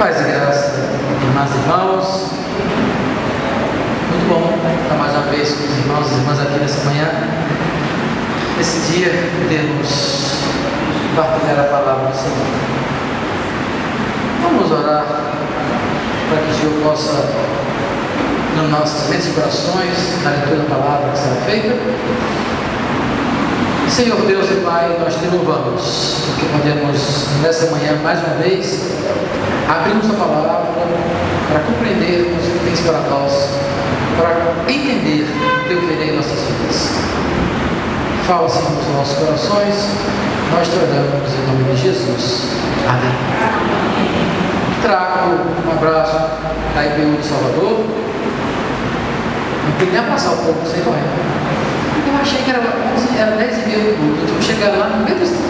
Paz e graça, irmãs e irmãos, muito bom estar mais uma vez com os irmãos e irmãs aqui nessa manhã, nesse dia, podermos partilhar a palavra do Senhor. Vamos orar para que o Senhor possa, nos nossos mentes e corações, na leitura da palavra que será feita. Senhor Deus e Pai, nós te louvamos, porque podemos, nessa manhã, mais uma vez, abrirmos a palavra para compreendermos o que tens para nós, para entender o teu querer em nossas vidas. Fala, Senhor, nos nossos corações, nós te oramos em nome de Jesus. Amém. Trago um abraço da IPU de Salvador. Não queria nem passar um pouco sem correr. Eu achei que era 10h30 do culto. Eu tive que chegar lá no meio do culto.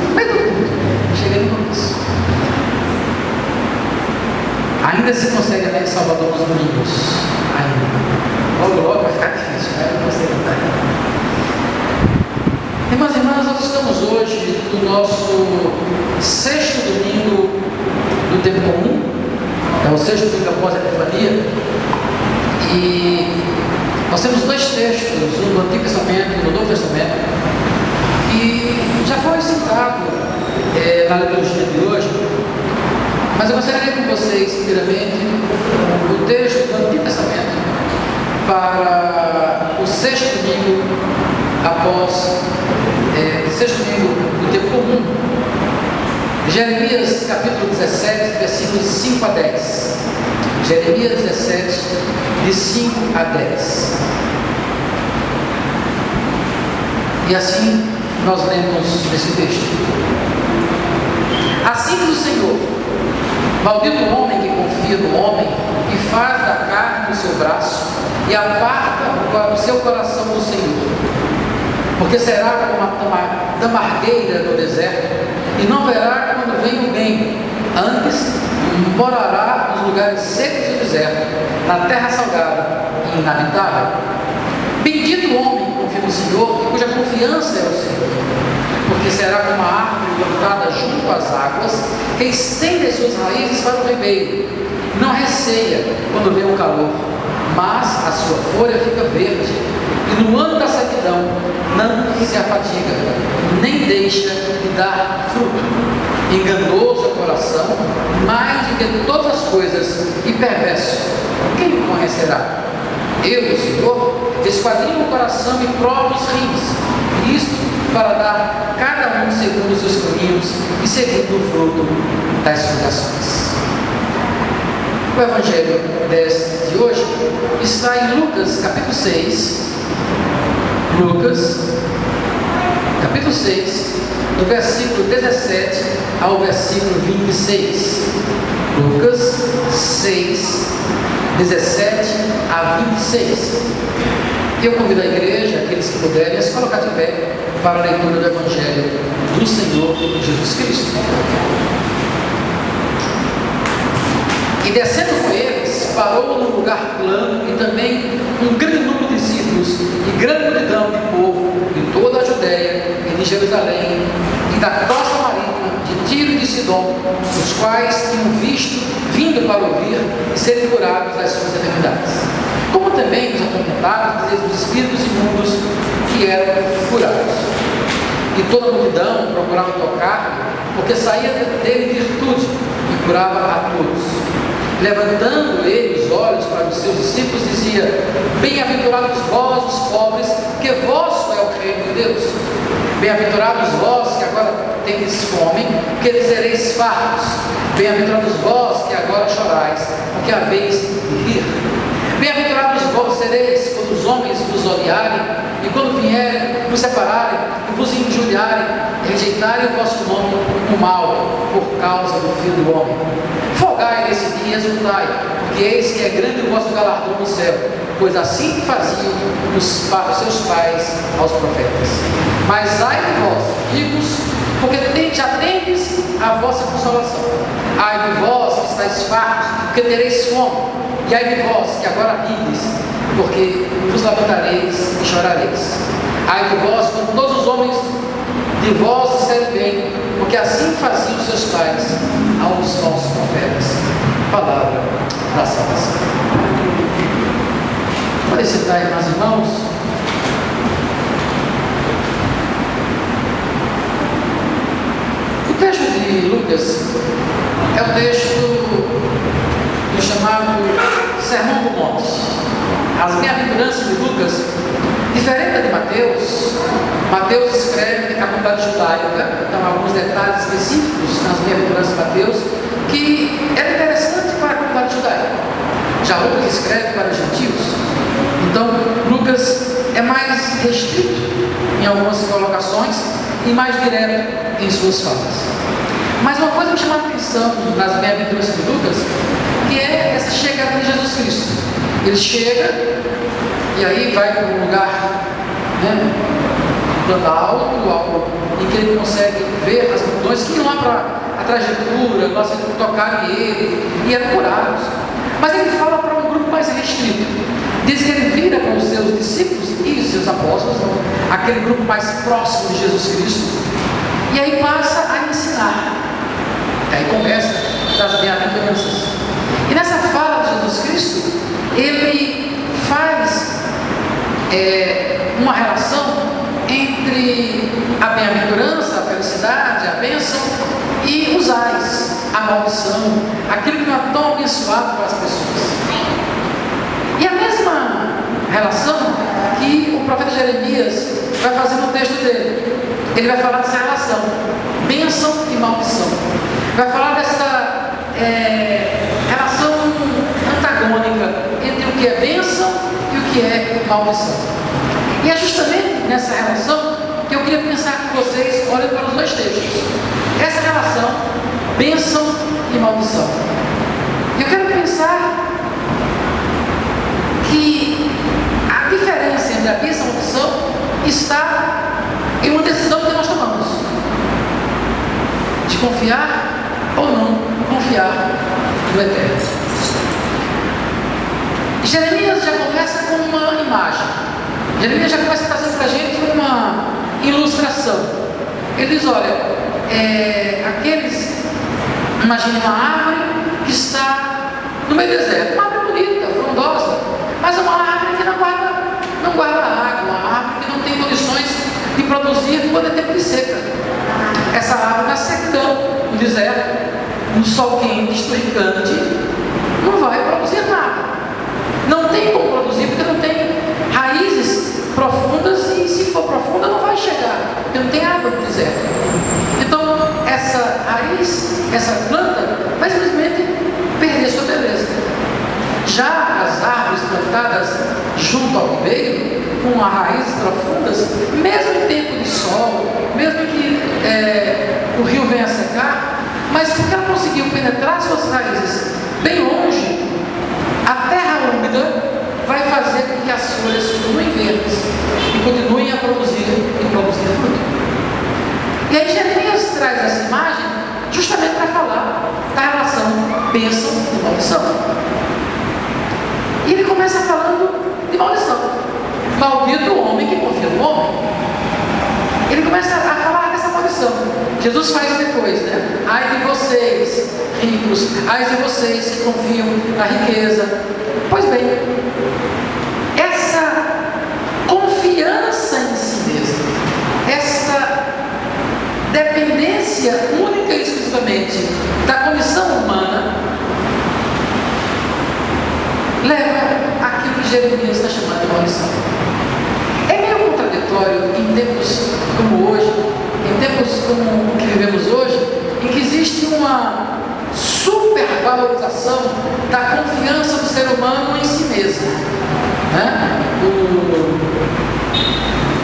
Cheguei no começo. Ainda se consegue até em Salvador nos domingos. Ainda. Logo vai ficar difícil, né? Não consegue estar. Irmãs e irmãs, nós estamos hoje no nosso 6º domingo do tempo comum. É o 6º domingo após a Epifania. E nós temos dois textos, um do Antigo Testamento e do Novo Testamento, e já foi citado na liturgia de hoje, mas eu gostaria de ler com vocês, primeiramente, o texto do Antigo Testamento para o 6º domingo após o 6º domingo do tempo comum. Jeremias capítulo 17, versículos 5 a 10. Jeremias 17, de 5 a 10. E assim nós lemos esse texto. Assim diz o Senhor: maldito o homem que confia no homem e faz da carne o seu braço e aparta o seu coração do Senhor. Porque será como uma tamargueira no deserto e não verá quando vem o bem. Antes morará nos lugares secos do deserto, na terra salgada e inabitável. Bendito o homem que confia no Senhor, cuja confiança é o Senhor, porque será como uma árvore plantada junto às águas, que estende as suas raízes para o ribeiro, não receia quando vem o calor, mas a sua folha fica verde, e no ano da sequidão não se afadiga, nem deixa de dar fruto. Enganoso é o coração, mais do que todas as coisas, e perverso. Quem o conhecerá? Eu, o Senhor, esquadrinho o coração e provo os rins, isto para dar cada um segundo os seus caminhos e segundo o fruto das suas ações. O Evangelho de hoje está em Lucas, capítulo 6. Lucas, capítulo 6, do versículo 17 ao versículo 26. Lucas 6, 17 a 26. Eu convido a igreja, aqueles que puderem, a se colocar de pé para a leitura do Evangelho do Senhor Jesus Cristo. E descendo com eles, parou num lugar plano e também um grande número de discípulos e grande multidão de povo de toda a Judéia e de Jerusalém e da costa marítima de Tiro e de Sidom, os quais tinham vindo para ouvir e serem curados das suas enfermidades, como também os atormentados dos espíritos imundos que eram curados. E toda a multidão procurava tocar, porque saía dele virtude e curava a todos. Levantando ele os olhos para os seus discípulos, dizia: bem-aventurados vós, os pobres, que vosso é o reino de Deus. Bem-aventurados vós, que agora tendes fome, que sereis fartos. Bem-aventurados vós, que agora chorais, porque haveis de rir. Bem-aventurados vós sereis, quando os homens vos odiarem, e quando vierem vos separarem, e vos injuriarem, e rejeitarem o vosso nome com mal, por causa do Filho do Homem. Folgai nesse dia e exultai, porque eis que é grande o vosso galardão no céu, pois assim faziam os seus pais aos profetas. Mas ai de vós, ricos, porque já tendes a vossa consolação. Ai de vós que estáis fartos, porque tereis fome. E ai de vós que agora rides, porque vos lamentareis e chorareis. Ai de vós, quando todos os homens de vós disserem bem, porque assim faziam os seus pais aos falsos profetas. Palavra da salvação. Pode citar, irmãs e irmãos? O texto de Lucas é o texto do chamado Sermão do Monte. As bem-aventuranças de Lucas, diferente da de Mateus, Mateus escreve a comunidade judaica, então alguns detalhes específicos nas bem-aventuranças de Mateus, que era interessante para a comunidade judaica. Já Lucas escreve para os gentios, então Lucas é mais restrito em algumas colocações e mais direto em suas falas. Mas uma coisa me chama a atenção nas bem-aventuranças de Lucas, que é essa chegada de Jesus Cristo. Ele chega e aí vai para um lugar, alto, em que ele consegue ver as multidões que iam lá para a trajetória, gostam de tocar nele e eram curados. Mas ele fala para um grupo mais restrito. Diz que ele vira para os seus discípulos e os seus apóstolos, aquele grupo mais próximo de Jesus Cristo, e aí passa a ensinar. E aí começa das bem-aventuranças. E nessa fala de Jesus Cristo, ele faz uma relação entre a bem-aventurança, a felicidade, a bênção e os ais, a maldição, aquilo que não é tão abençoado para as pessoas. E a mesma relação que o profeta Jeremias vai fazer no texto dele. Ele vai falar dessa relação, bênção e maldição. Vai falar dessa relação antagônica entre o que é bênção e o que é maldição. E é justamente nessa relação que eu queria pensar com vocês, olhando para os dois textos. Essa relação, bênção e maldição. Eu quero pensar que a diferença entre a bênção e a maldição está em uma decisão que nós tomamos, de confiar ou não confiar no Eterno. Jeremias já começa com uma imagem. Jeremias já começa trazendo para a gente uma ilustração. Ele diz, olha, imagine uma árvore que está no meio do deserto, uma árvore bonita, frondosa, mas é uma árvore que não guarda água, uma árvore que não tem condições de produzir quando é tempo de seca. Essa árvore na secão, no deserto, no sol quente, esturricante, não vai produzir nada. Não tem como produzir porque não tem raízes profundas e se for profunda não vai chegar, porque não tem água no deserto. Então essa raiz, essa planta vai simplesmente perder sua beleza. Já as árvores plantadas junto ao ribeiro, com raízes profundas, mesmo em tempo de sol, mesmo que o rio venha a secar, mas porque ela conseguiu penetrar suas raízes bem longe, a terra úmida vai fazer com que as folhas continuem verdes e continuem a produzir fruto. E aí Jeremias traz essa imagem justamente para falar da relação bênção e maldição. E ele começa falando de maldição. Maldito o homem que confia no homem. Ele começa a falar dessa maldição. Jesus faz depois, né? Ai de vocês, ricos, ai de vocês que confiam na riqueza. Pois bem, essa confiança em si mesmo, essa dependência única e exclusivamente da condição humana, leva àquilo que Jeremias está chamando de maldição. É meio contraditório em tempos como hoje, em tempos como o que vivemos hoje, em que existe uma supervalorização da confiança do ser humano em si mesmo, né?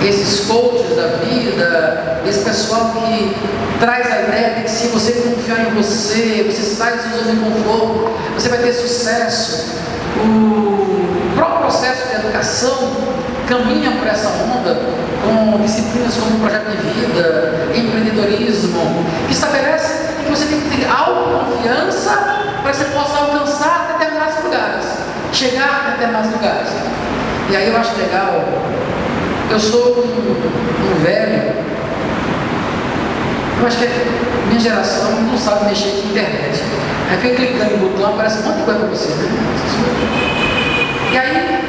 Esses coaches da vida, esse pessoal que traz a ideia de que se você confiar em você, você sai da sua zona de conforto, você vai ter sucesso. O próprio processo de educação caminha por essa onda com disciplinas como projeto de vida, empreendedorismo, que estabelece que você tem que ter autoconfiança para que você possa alcançar determinados lugares, chegar a determinados lugares. E aí eu acho legal, eu sou um velho Eu acho que a minha geração não sabe mexer com internet. Aí fica clicando em botão, aparece um monte de coisa para você, né? E aí,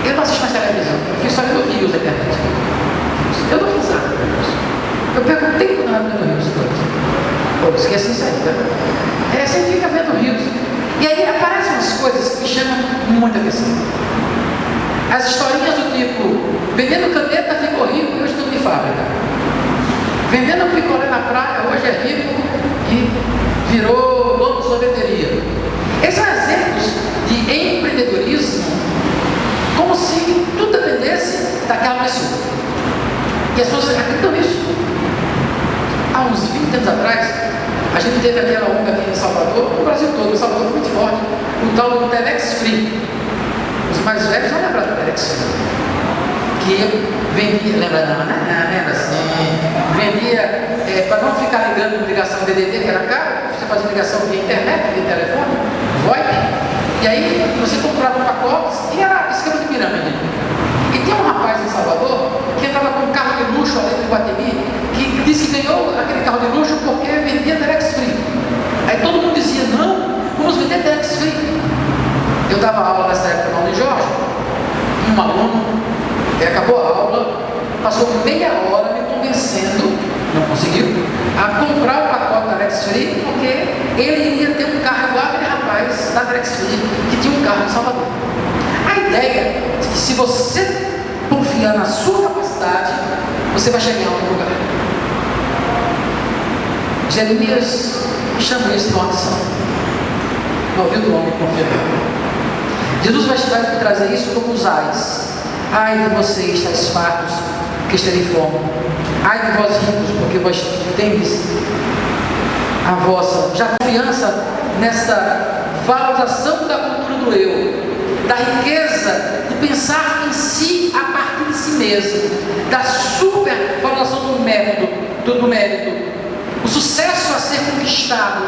eu não assisto mais televisão, eu fiz só no Rios da internet. Eu dou risada. Eu perco tempo na Rios todo. Pô, esqueci isso aí, tá? Você fica vendo Rios. E aí aparecem umas coisas que me chamam muita atenção. As historinhas do tipo, vendendo caneta ficou rico e hoje não tem fábrica. Vendendo picolé na praia, hoje é rico e virou dono de sorveteria. Esses são exemplos de empreendedorismo, como se tudo dependesse daquela pessoa. E as pessoas acreditam nisso. Há uns 20 anos atrás, a gente teve aquela onda aqui em Salvador, no Brasil todo, em Salvador foi muito forte, o tal do Telex Free. Os mais velhos vão lembrar do Telex Free. Que eu vendia, lembra assim, vendia, para não ficar ligando ligação DDD, que era caro, você fazia ligação via internet, via telefone, VoIP, e aí você comprava pacotes e era esquema de pirâmide. E tem um rapaz em Salvador que entrava com um carro de luxo ali no Iguatemi, que disse que ganhou aquele carro de luxo porque vendia Telex Free. Aí todo mundo dizia, não, vamos vender Telex Free. Eu dava aula nessa época no Aula de Jorge, um aluno, acabou a aula, passou meia hora me convencendo, não conseguiu, a comprar o pacote da Telex Free, porque ele iria ter um carro igual aquele rapaz da Telex Free, que tinha um carro em Salvador. A ideia de que se você confiar na sua capacidade, você vai chegar em algum lugar. Jeremias chama isso de uma ação. Maldito homem confiar. Jesus vai trazer isso como os ais. Ai de vocês, tais fartos, que estarem fome. Ai de vós ricos, porque vós tendes a vossa já confiança nesta valorização da cultura do eu, da riqueza de pensar em si a partir de si mesmo, da supervalorização do mérito. O sucesso a ser conquistado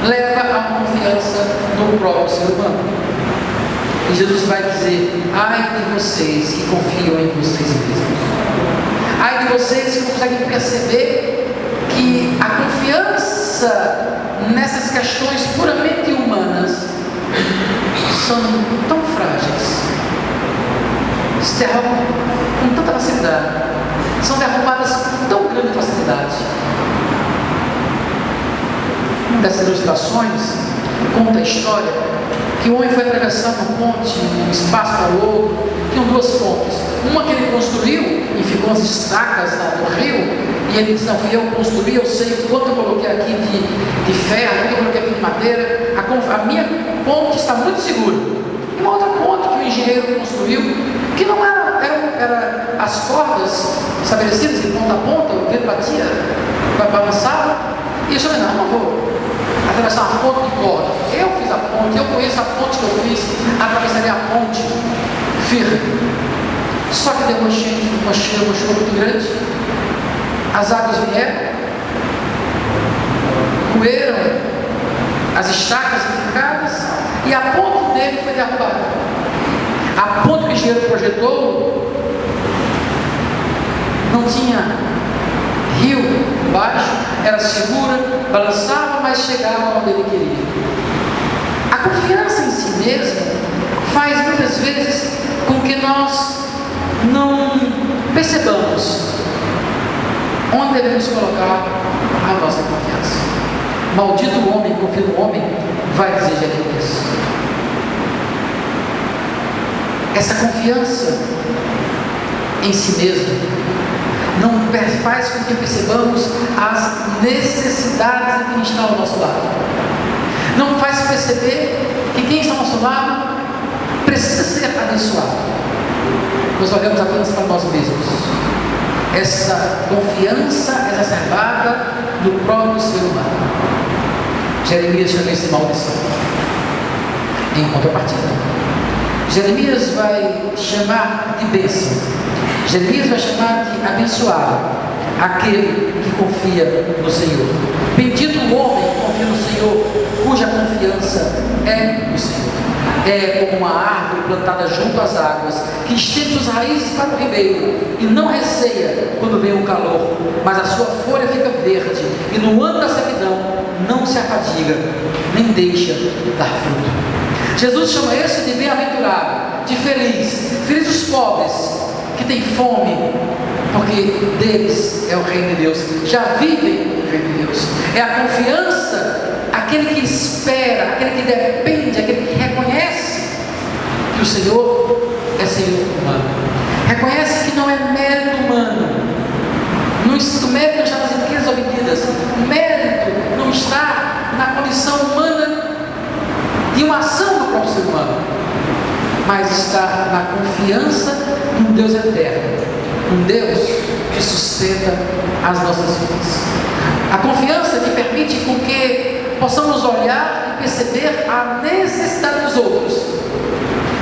leva a confiança no próprio ser humano. E Jesus vai dizer, ai de vocês que confiam em vocês mesmos. Ai de vocês que não conseguem perceber que a confiança nessas questões puramente humanas são tão frágeis, se derrubam com tanta facilidade, são derrubadas com tão grande facilidade. Uma dessas ilustrações conta a história que o homem foi atravessar uma ponte, um espaço para o outro, tinham duas pontes. Uma que ele construiu e ficou as estacas no rio, e ele disse, não, fui eu que construí, eu sei o quanto eu coloquei aqui de ferro, o quanto eu coloquei aqui de madeira, a minha ponte está muito segura. E uma outra ponte que o engenheiro construiu, que não era as cordas estabelecidas de ponta a ponta, o vento batia, balançava, e eu falei, não vou atravessar uma ponte de corda. Eu fiz a ponte, eu conheço a ponte que eu fiz, atravessaria a ponte firme. Só que deu uma chuva muito grande, as águas vieram, roeram as estacas edificadas e a ponte dele foi derrubada. A ponte que o engenheiro projetou não tinha rio embaixo, era segura, balançava, mas chegava onde ele queria. A confiança em si mesmo faz muitas vezes com que nós não percebamos onde devemos colocar a nossa confiança. Maldito o homem, confia no homem, vai dizer Jeremias. Essa confiança em si mesmo não faz com que percebamos as necessidades de quem está ao nosso lado. Não faz perceber que quem está ao nosso lado precisa ser abençoado. Nós olhamos apenas para nós mesmos. Essa confiança exacerbada no próprio ser humano. Jeremias chama isso de maldição. Em contrapartida, Jeremias vai chamar de bênção. Jeremias vai chamar de abençoado aquele que confia no Senhor. Bendito o homem que confia no Senhor, cuja confiança é o Senhor. É como uma árvore plantada junto às águas, que estende suas raízes para o ribeiro, e não receia quando vem o calor, mas a sua folha fica verde, e no ano da sequidão não se afadiga, nem deixa dar fruto. Jesus chama esse de bem-aventurado, de feliz. Feliz os pobres, que têm fome, porque deles é o reino de Deus, já vivem o reino de Deus. É a confiança, aquele que espera, aquele que depende, aquele que reconhece que o Senhor é Senhor humano, reconhece que não é mérito humano, o mérito não está nas riquezas obtidas, o mérito não está na condição humana de uma ação do próprio ser humano, mas está na confiança num Deus eterno, um Deus que sustenta as nossas vidas. A confiança que permite com que possamos olhar e perceber a necessidade dos outros.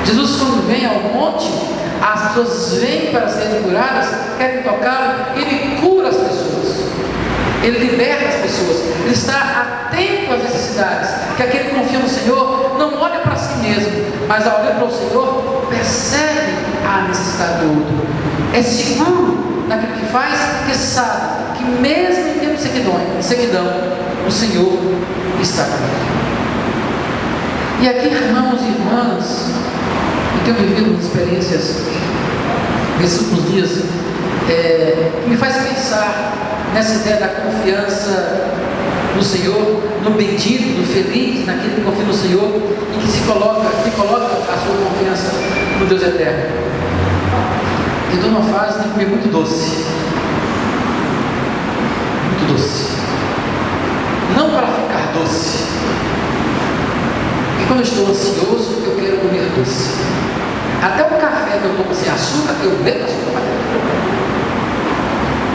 Jesus, quando vem ao monte, as pessoas vêm para serem curadas, querem tocá-lo, ele cura as pessoas, ele liberta as pessoas, ele está atento às necessidades, que aquele que confia no Senhor não olha para si mesmo, mas ao olhar para o Senhor, percebe a necessidade do outro, é seguro naquilo que faz, porque sabe que mesmo em tempo de sequidão, o Senhor está comigo. E aqui, irmãos e irmãs, eu tenho vivido experiências nesses últimos dias que me faz pensar nessa ideia da confiança no Senhor, no bendito, no feliz, naquele que confia no Senhor e que coloca a sua confiança no Deus eterno. Eu estou numa fase de comer muito doce. Muito doce. Não para ficar doce. Porque quando eu estou ansioso, eu quero comer doce. Até o café que eu tomo sem açúcar, eu bebo açúcar.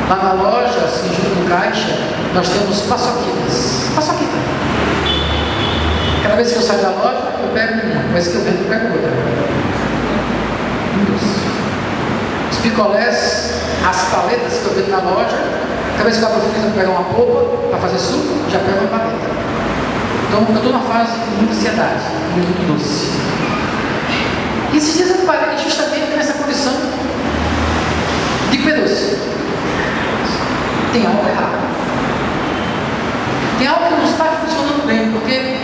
Lá na loja, assim, junto no caixa, nós temos paçoquitas. Paçoquita. Cada vez que eu saio da loja, eu pego uma. Cada vez que eu vendo, eu pego outra. Os picolés, as paletas que eu vendo na loja, cada vez que eu abro o freezer, eu pego uma polpa para fazer suco, já pego uma paleta. Então, eu estou numa fase de muita ansiedade, muito doce. E esses dias eu parei justamente nessa condição de comer doce. Tem algo errado. Tem algo que não está funcionando bem, porque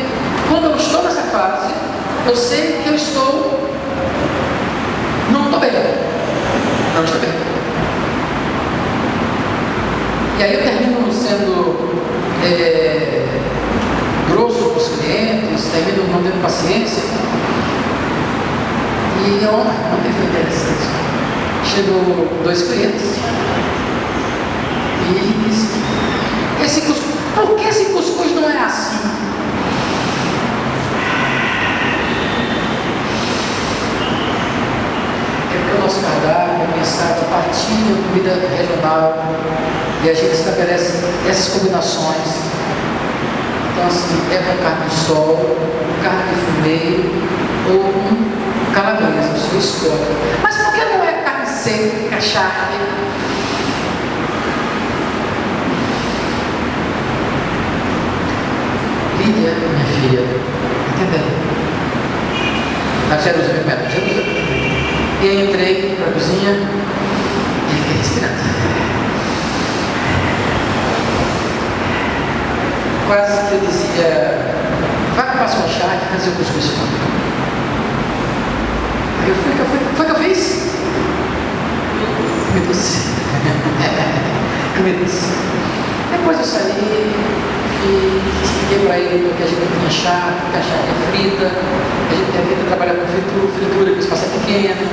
quando eu estou nessa fase, eu sei que eu estou. Não estou bem. Não estou bem. E aí eu termino sendo grosso com os clientes, termino não tendo paciência. E ontem foi interessante. Chegou 2 clientes e disse: por que esse cuscuz não é assim? É porque o nosso cardápio é pensado a partir da comida regional e a gente estabelece essas combinações. Então, assim, é com carne de sol, carne de fumê ou calabresa, a sua escolha. Mas por que não é carne seca, charque? Lídia, minha filha, entendeu? Na Jerusalém, e aí entrei para a cozinha e fiquei respirando. Quase que eu dizia: vai para passar um chá e fazer o cuscuz. Aí eu fui, foi que eu fiz? Comi doce. Comi doce. Depois eu saí e expliquei para ele que a gente tinha chá, que a chá é frita, a gente tenta trabalhar com fritura com espaço pequeno,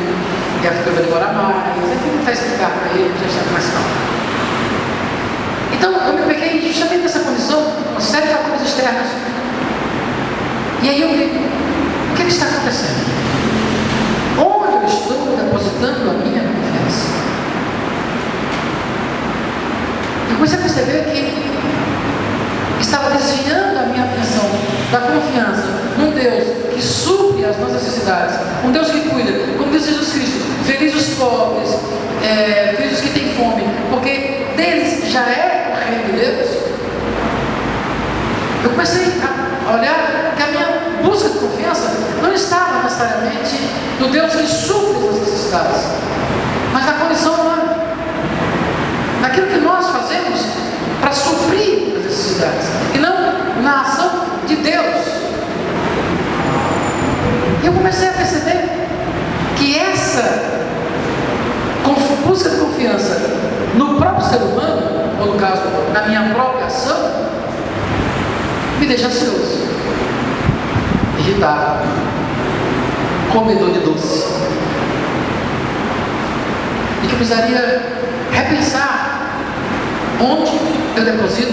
e a fritura vai demorar mais. Aí eu tentar explicar para ele, já está mais calmo. Então eu me peguei justamente nessa condição, uma série de fatores externos. E aí eu digo: o que está acontecendo? Onde eu estou depositando a minha confiança? Eu comecei a perceber que estava desviando a minha atenção da confiança num Deus que supre as nossas necessidades, um Deus que cuida, como diz Jesus Cristo: felizes os pobres, felizes os que têm fome, porque deles já é o reino de Deus. Eu comecei a olhar que a minha busca busca de confiança não estava necessariamente no Deus que supre as necessidades, mas na condição humana, naquilo que nós fazemos para suprir as necessidades, e não na ação de Deus. E eu comecei a perceber que essa busca de confiança no próprio ser humano, ou no caso, na minha própria ação, me deixa ansioso, irritado, comedor de doce. E que eu precisaria repensar onde eu deposito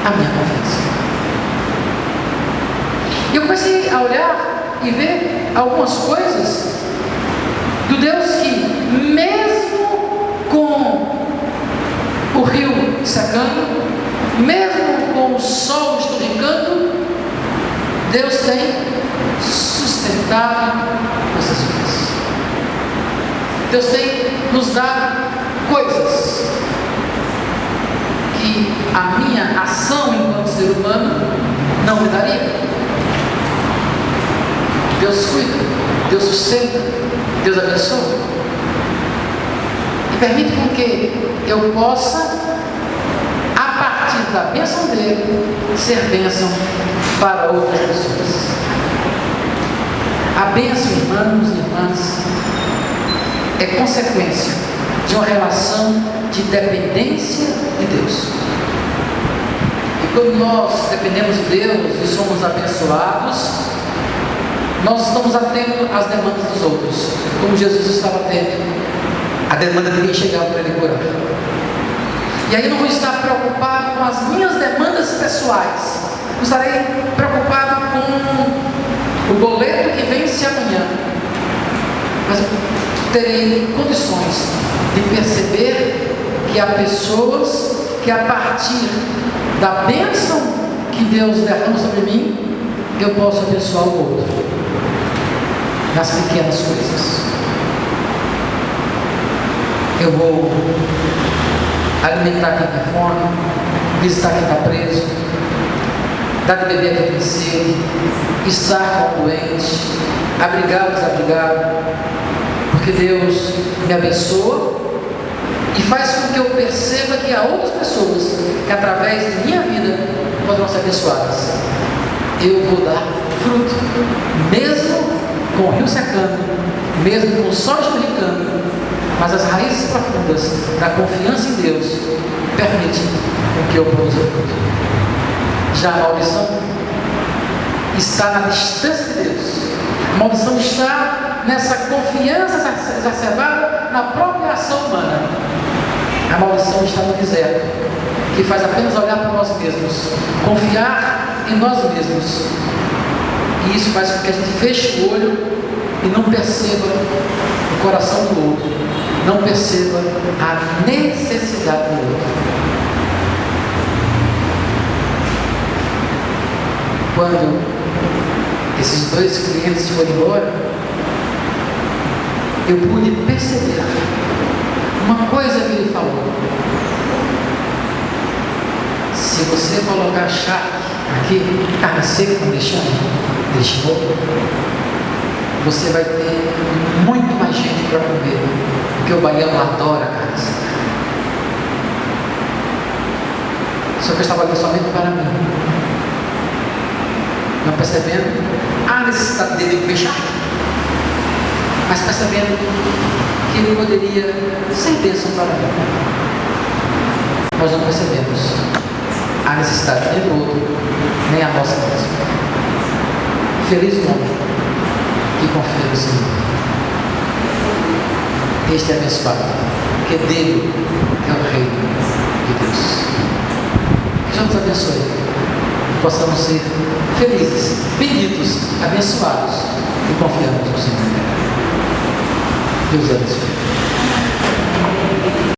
a minha confiança. E eu comecei a olhar e ver algumas coisas do Deus que, mesmo com o rio secando, mesmo com o sol esturricando, Deus tem sustentado essas vidas. Deus tem nos dado coisas que a minha ação enquanto ser humano não me daria. Deus cuida, Deus sustenta, Deus abençoa. E permite com que eu possa, a partir da bênção dele, ser bênção para outras pessoas. A bênção, irmãos e irmãs, é consequência de uma relação de dependência de Deus. E quando nós dependemos de Deus e somos abençoados, nós estamos atendo às demandas dos outros, como Jesus estava atento à demanda de quem chegava para ele curar. E aí eu não vou estar preocupado com as minhas demandas pessoais, não estarei preocupado com o boleto que vence amanhã, mas eu terei condições de perceber que há pessoas que, a partir da bênção que Deus derrama sobre mim, eu posso abençoar o outro nas pequenas coisas. Eu vou alimentar quem tem fome, visitar quem está preso, dar de beber a quem tem sede, estar com o doente, abrigar o desabrigado, porque Deus me abençoa e faz com que eu perceba que há outras pessoas que, através de minha vida, poderão ser abençoadas. Eu vou dar fruto, mesmo com o rio secando, mesmo com o sol esturricando, mas as raízes profundas da confiança em Deus permitem que eu produza fruto. Já a maldição está na distância de Deus. A maldição está nessa confiança exacerbada na própria ação humana. A maldição está no deserto, que faz apenas olhar para nós mesmos, confiar em nós mesmos. E isso faz com que a gente feche o olho e não perceba o coração do outro, não perceba a necessidade do outro. Quando esses dois clientes foram embora, eu pude perceber uma coisa que ele falou: se você colocar charque aqui, carne seca, não deixou, você vai ter muito mais gente para comer, porque o baiano adora carne seca. Só que eu estava ali somente para mim, não percebendo a necessidade dele comer charque, mas percebendo que ele poderia ser bênção para mim. Nós não percebemos a necessidade nem do outro, nem a nossa mesma. Feliz o homem que confia no Senhor. Este é abençoado, porque dele é o reino de Deus. Que Deus nos abençoe, que possamos ser felizes, benditos, abençoados e confiamos no Senhor. Deus abençoe.